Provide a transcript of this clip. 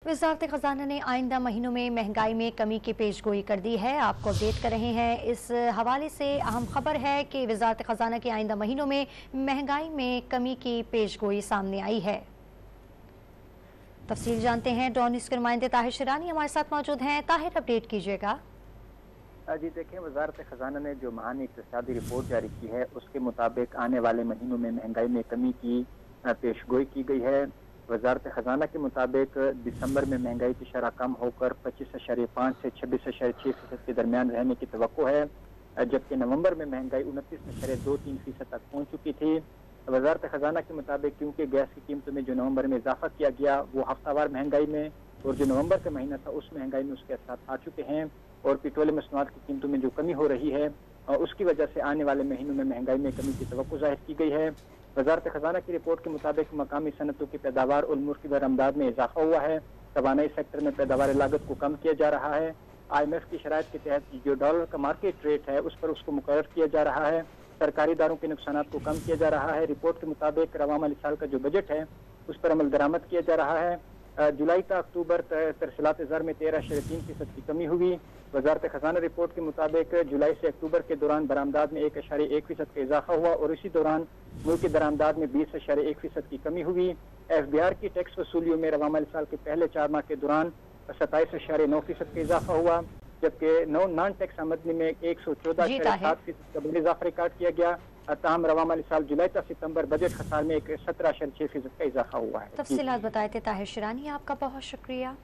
वज़ारत ख़ज़ाना ने आइंदा महीनों में महंगाई में कमी की पेशगोई कर दी है। आपको अपडेट कर रहे हैं। इस हवाले से अहम खबर है कि वज़ारत ख़ज़ाना के आइंदा महीनों में महंगाई में कमी की पेशगोई सामने आई है। तफसील जानते हैं। डॉन न्यूज़ के नुमाइंदे ताहिर शिरानी हमारे साथ मौजूद हैं। ताहिर, अपडेट कीजिएगा। जी देखें, वज़ारत ख़ज़ाना ने जो माहानी इक़्तिसादी रिपोर्ट जारी की है उसके मुताबिक आने वाले महीनों में महंगाई में कमी की पेशगोई की गई है। वज़ारत ख़ज़ाना के मुताबिक दिसंबर में महंगाई की शरह कम होकर 25.5 से 26.6% के दरमियान रहने की तवक्को है, जबकि नवंबर में महंगाई 29.23% तक पहुँच चुकी थी। वज़ारत ख़ज़ाना के मुताबिक क्योंकि गैस की कीमतों में जो नवंबर में इजाफा किया गया वो हफ्तावार महंगाई में और जो नवंबर का महीना था उस महंगाई में उसके साथ आ चुके हैं और पेट्रोलियम मसनूआत की कीमतों में जो कमी हो रही है उसकी वजह से आने वाले महीनों में महंगाई में कमी की तवक्को ज़ाहिर की गई है। वज़ारत ख़ज़ाना की रिपोर्ट के मुताबिक मकामी सनतों की पैदावार और मुल्की बरामदात में इजाफा हुआ है। तवानाई सेक्टर में पैदावार लागत को कम किया जा रहा है। IMF की शराइत के तहत जो डॉलर का मार्केट रेट है उस पर उसको मुकर्रर किया जा रहा है। सरकारी इदारों के नुकसानात को कम किया जा रहा है। रिपोर्ट के मुताबिक रवां माली साल का जो बजट है उस पर अमल दरामद किया जा रहा है। जुलाई का अक्टूबर तरसीलात ज़र में 13.3% की कमी हुई। वज़ारत ख़ज़ाना रिपोर्ट के मुताबिक जुलाई से अक्टूबर के दौरान बरामदात में 1.1% का इजाफा हुआ और इसी दौरान मुल्क की दरामदात में 20.1% की कमी हुई। FBR की टैक्स वसूलियों में रवां माली साल के पहले 4 माह के दौरान 27.9% का इजाफा हुआ, जबकि नॉन टैक्स आमदनी में 114.7% का बड़ा इजाफा रिकॉर्ड किया गया। ताहम रवां माली साल जुलाई से सितंबर बजट खसार में 17.6% का इजाफा हुआ है। तफसीलात बताए थे ताहिर शिरानी, आपका बहुत शुक्रिया।